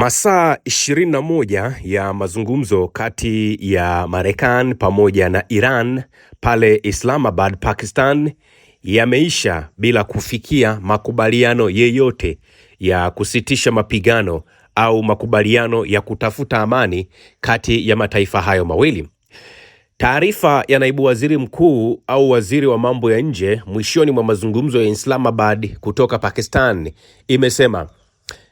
Masaa 21 ya mazungumzo kati ya Marekani pamoja na Iran pale Islamabad, Pakistan yameisha bila kufikia makubaliano yeyote ya kusitisha mapigano au makubaliano ya kutafuta amani kati ya mataifa hayo mawili. Taarifa ya naibu waziri mkuu au waziri wa mambo ya nje mwishoni mwa mazungumzo ya Islamabad kutoka Pakistan imesema,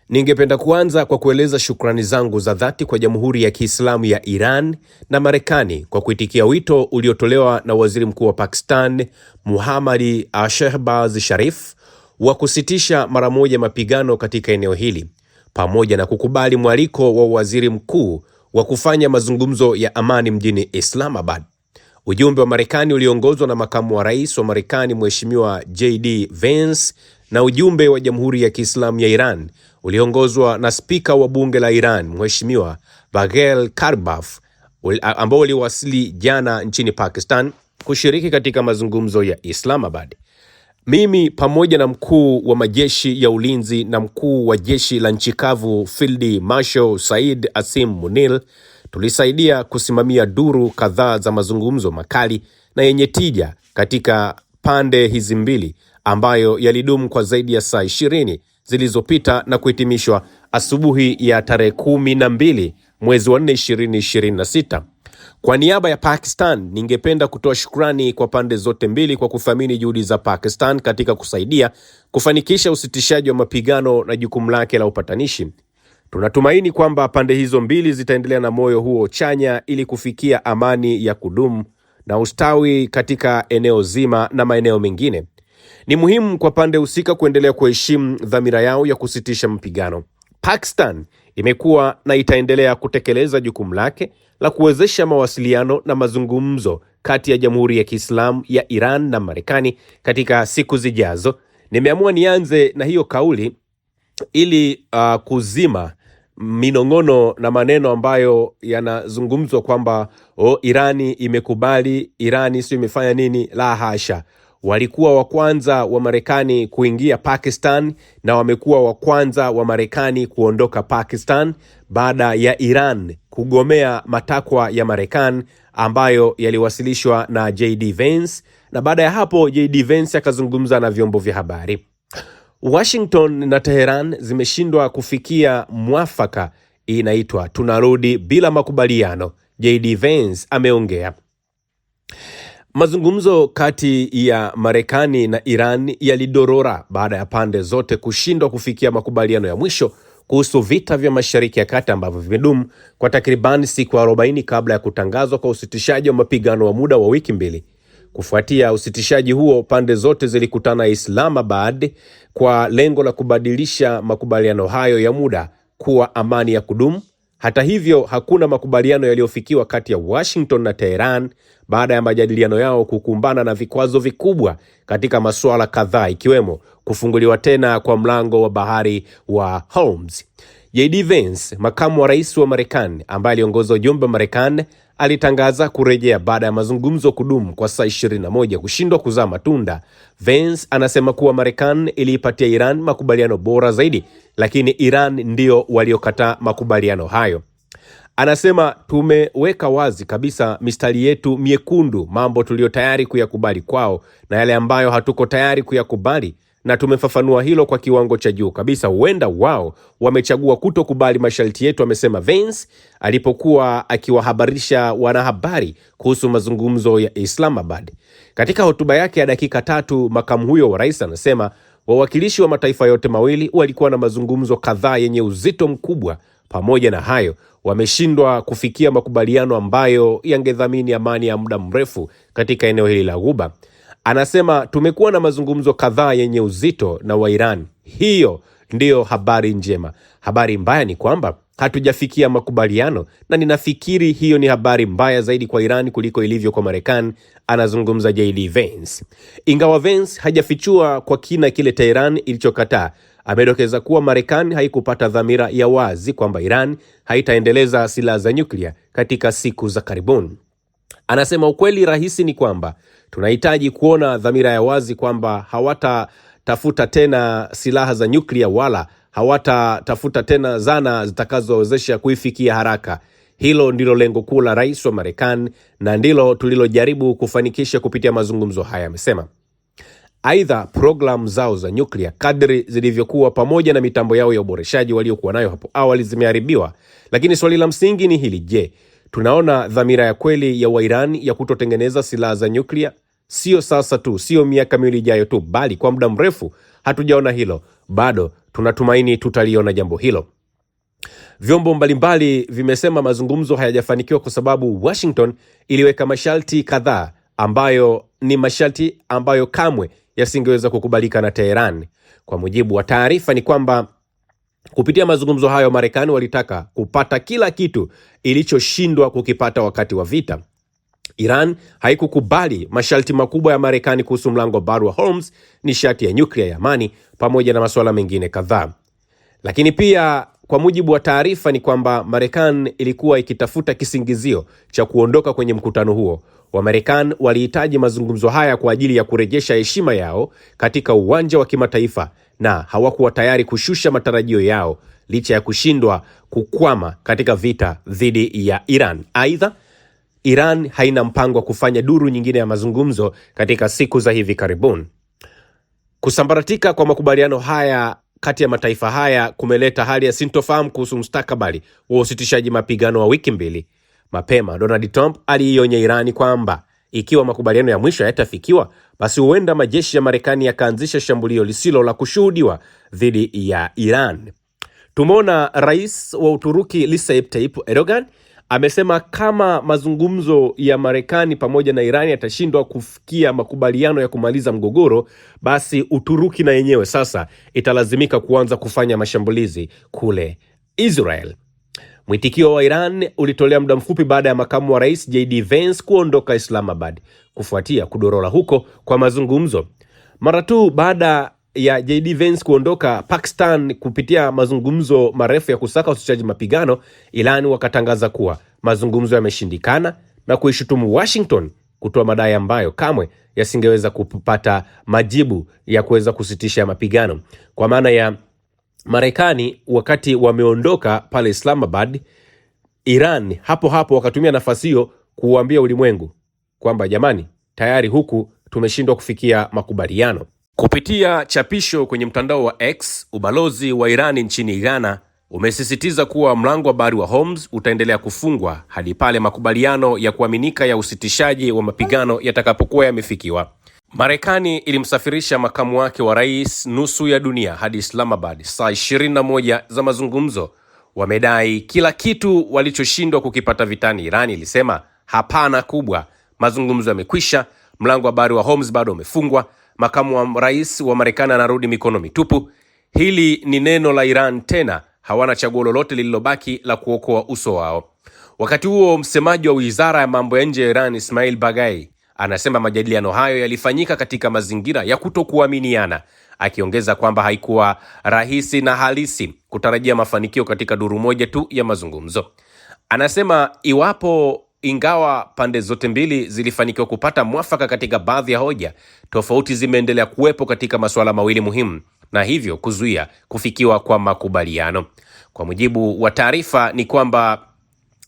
ningependa kuanza kwa kueleza shukrani zangu za dhati kwa Jamhuri ya Kiislamu ya Iran na Marekani kwa kuitikia wito uliotolewa na waziri mkuu wa Pakistan Muhammad Shehbaz Sharif wa kusitisha mara moja mapigano katika eneo hili, pamoja na kukubali mwaliko wa waziri mkuu wa kufanya mazungumzo ya amani mjini Islamabad. Ujumbe wa Marekani uliongozwa na makamu wa rais wa Marekani Mheshimiwa J.D. Vance, na ujumbe wa Jamhuri ya Kiislamu ya Iran uliongozwa na spika wa bunge la Iran Mheshimiwa Baghel Karbaf, ambao waliwasili jana nchini Pakistan kushiriki katika mazungumzo ya Islamabad. Mimi pamoja na mkuu wa majeshi ya ulinzi na mkuu wa jeshi la nchi kavu Field Marshal Said Asim Munir tulisaidia kusimamia duru kadhaa za mazungumzo makali na yenye tija katika pande hizi mbili, ambayo yalidumu kwa zaidi ya saa 20 zilizopita na kuhitimishwa asubuhi ya tarehe 12 mwezi wa 4 2026. Kwa niaba ya Pakistan, ningependa kutoa shukrani kwa pande zote mbili kwa kuthamini juhudi za Pakistan katika kusaidia kufanikisha usitishaji wa mapigano na jukumu lake la upatanishi. Tunatumaini kwamba pande hizo mbili zitaendelea na moyo huo chanya ili kufikia amani ya kudumu na ustawi katika eneo zima na maeneo mengine. Ni muhimu kwa pande husika kuendelea kuheshimu dhamira yao ya kusitisha mapigano. Pakistan imekuwa na itaendelea kutekeleza jukumu lake la kuwezesha mawasiliano na mazungumzo kati ya Jamhuri ya Kiislamu ya Iran na Marekani katika siku zijazo. Nimeamua nianze na hiyo kauli ili kuzima minong'ono na maneno ambayo yanazungumzwa kwamba Irani imekubali, Irani sio imefanya nini. La hasha. Walikuwa wa kwanza wa Marekani kuingia Pakistan na wamekuwa wa kwanza wa Marekani kuondoka Pakistan baada ya Iran kugomea matakwa ya Marekani ambayo yaliwasilishwa na J.D. Vance, na baada ya hapo J.D. Vance akazungumza na vyombo vya habari. Washington na Teheran zimeshindwa kufikia mwafaka, inaitwa tunarudi bila makubaliano, J.D. Vance ameongea. Mazungumzo kati ya Marekani na Iran yalidorora baada ya pande zote kushindwa kufikia makubaliano ya mwisho kuhusu vita vya Mashariki ya Kati ambavyo vimedumu kwa takriban siku 40 kabla ya kutangazwa kwa usitishaji wa mapigano wa muda wa wiki 2. Kufuatia usitishaji huo, pande zote zilikutana Islamabad kwa lengo la kubadilisha makubaliano hayo ya muda kuwa amani ya kudumu. Hata hivyo, hakuna makubaliano yaliyofikiwa kati ya Washington na Tehran baada ya majadiliano yao kukumbana na vikwazo vikubwa katika masuala kadhaa, ikiwemo kufunguliwa tena kwa mlango wa bahari wa Hormuz. J.D. Vance, makamu wa rais wa Marekani ambaye aliongoza ujumbe wa Marekani, alitangaza kurejea baada ya mazungumzo kudumu kwa saa 21 kushindwa kuzaa matunda. Vance anasema kuwa Marekani iliipatia Iran makubaliano bora zaidi, lakini Iran ndio waliokataa makubaliano hayo. Anasema, tumeweka wazi kabisa mistari yetu miekundu, mambo tulio tayari kuyakubali kwao na yale ambayo hatuko tayari kuyakubali, na tumefafanua hilo kwa kiwango cha juu kabisa. Huenda wao wamechagua kutokubali masharti yetu, amesema Vance alipokuwa akiwahabarisha wanahabari kuhusu mazungumzo ya Islamabad. Katika hotuba yake ya dakika 3, makamu huyo wa rais anasema wawakilishi wa mataifa yote mawili walikuwa na mazungumzo kadhaa yenye uzito mkubwa. Pamoja na hayo, wameshindwa kufikia makubaliano ambayo yangedhamini amani ya muda mrefu katika eneo hili la Ghuba. Anasema, tumekuwa na mazungumzo kadhaa yenye uzito na wa Iran. Hiyo ndiyo habari njema. Habari mbaya ni kwamba hatujafikia makubaliano, na ninafikiri hiyo ni habari mbaya zaidi kwa Iran kuliko ilivyo kwa Marekani, anazungumza J.D. Vance. Ingawa Vance hajafichua kwa kina kile Tehran ilichokataa, amedokeza kuwa Marekani haikupata dhamira ya wazi kwamba Iran haitaendeleza silaha za nyuklia katika siku za karibuni. Anasema ukweli rahisi ni kwamba tunahitaji kuona dhamira ya wazi kwamba hawatatafuta tena silaha za nyuklia wala hawatatafuta tena zana zitakazowezesha kuifikia haraka. Hilo ndilo lengo kuu la rais wa Marekani na ndilo tulilojaribu kufanikisha kupitia mazungumzo haya, amesema. Aidha, programu zao za nyuklia kadri zilivyokuwa pamoja na mitambo yao ya uboreshaji waliokuwa nayo hapo awali zimeharibiwa. Lakini swali la msingi ni hili: je, tunaona dhamira ya kweli ya Iran ya kutotengeneza silaha za nyuklia? Sio sasa tu, sio miaka miwili ijayo tu, bali kwa muda mrefu. Hatujaona hilo bado, tunatumaini tutaliona jambo hilo. Vyombo mbalimbali vimesema mazungumzo hayajafanikiwa kwa sababu Washington iliweka masharti kadhaa ambayo ni masharti ambayo kamwe yasingeweza kukubalika na Teheran. Kwa mujibu wa taarifa ni kwamba kupitia mazungumzo hayo Marekani walitaka kupata kila kitu ilichoshindwa kukipata wakati wa vita. Iran haikukubali masharti makubwa ya Marekani kuhusu mlango wa bahari wa Hormuz, nishati ya nyuklia ya amani, pamoja na masuala mengine kadhaa. Lakini pia kwa mujibu wa taarifa ni kwamba Marekani ilikuwa ikitafuta kisingizio cha kuondoka kwenye mkutano huo. Wamarekani walihitaji mazungumzo haya kwa ajili ya kurejesha heshima yao katika uwanja wa kimataifa, na hawakuwa tayari kushusha matarajio yao licha ya kushindwa kukwama katika vita dhidi ya Iran. Aidha, Iran haina mpango wa kufanya duru nyingine ya mazungumzo katika siku za hivi karibuni. Kusambaratika kwa makubaliano haya kati ya mataifa haya kumeleta hali ya sintofahamu kuhusu mustakabali wa usitishaji mapigano wa wiki mbili. Mapema, Donald Trump aliionya Irani kwamba ikiwa makubaliano ya mwisho hayatafikiwa, basi huenda majeshi ya Marekani yakaanzisha shambulio lisilo la kushuhudiwa dhidi ya Iran. Tumeona rais wa Uturuki Recep Tayyip Erdogan amesema kama mazungumzo ya Marekani pamoja na Irani yatashindwa kufikia makubaliano ya kumaliza mgogoro, basi Uturuki na yenyewe sasa italazimika kuanza kufanya mashambulizi kule Israel. Mwitikio wa Iran ulitolea muda mfupi baada ya makamu wa rais JD Vance kuondoka Islamabad kufuatia kudorora huko kwa mazungumzo. Mara tu baada ya JD Vance kuondoka Pakistan kupitia mazungumzo marefu ya kusaka usitishaji mapigano, Iran wakatangaza kuwa mazungumzo yameshindikana na kuishutumu Washington kutoa madai ambayo kamwe yasingeweza kupata majibu ya kuweza kusitisha mapigano. Kwa maana ya Marekani wakati wameondoka pale Islamabad, Iran hapo hapo wakatumia nafasi hiyo kuambia ulimwengu kwamba jamani, tayari huku tumeshindwa kufikia makubaliano. Kupitia chapisho kwenye mtandao wa X, ubalozi wa Irani nchini Ghana umesisitiza kuwa mlango wa bahari wa Hormuz utaendelea kufungwa hadi pale makubaliano ya kuaminika ya usitishaji wa mapigano yatakapokuwa yamefikiwa. Marekani ilimsafirisha makamu wake wa rais nusu ya dunia hadi Islamabad saa 21 za mazungumzo. Wamedai kila kitu walichoshindwa kukipata vitani. Irani ilisema hapana kubwa, mazungumzo yamekwisha, mlango wa bahari wa Hormuz bado umefungwa. Makamu wa rais wa Marekani anarudi mikono mitupu. Hili ni neno la Iran tena, hawana chaguo lolote lililobaki la kuokoa uso wao. Wakati huo, msemaji wa wizara ya mambo ya nje ya Iran Ismail Baghai anasema majadiliano hayo yalifanyika katika mazingira ya kutokuaminiana, akiongeza kwamba haikuwa rahisi na halisi kutarajia mafanikio katika duru moja tu ya mazungumzo. Anasema ingawa pande zote mbili zilifanikiwa kupata mwafaka katika baadhi ya hoja, tofauti zimeendelea kuwepo katika masuala mawili muhimu, na hivyo kuzuia kufikiwa kwa makubaliano. Kwa mujibu wa taarifa ni kwamba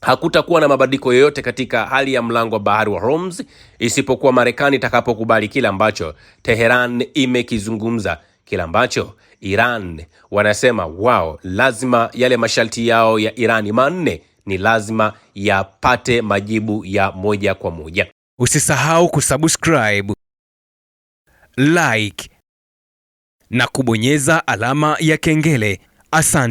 hakutakuwa na mabadiliko yoyote katika hali ya mlango wa bahari wa Hormuz isipokuwa Marekani itakapokubali kile ambacho Teheran imekizungumza, kile ambacho Iran wanasema wao lazima yale masharti yao ya Irani manne ni lazima yapate majibu ya moja kwa moja. Usisahau kusubscribe, like na kubonyeza alama ya kengele. Asante.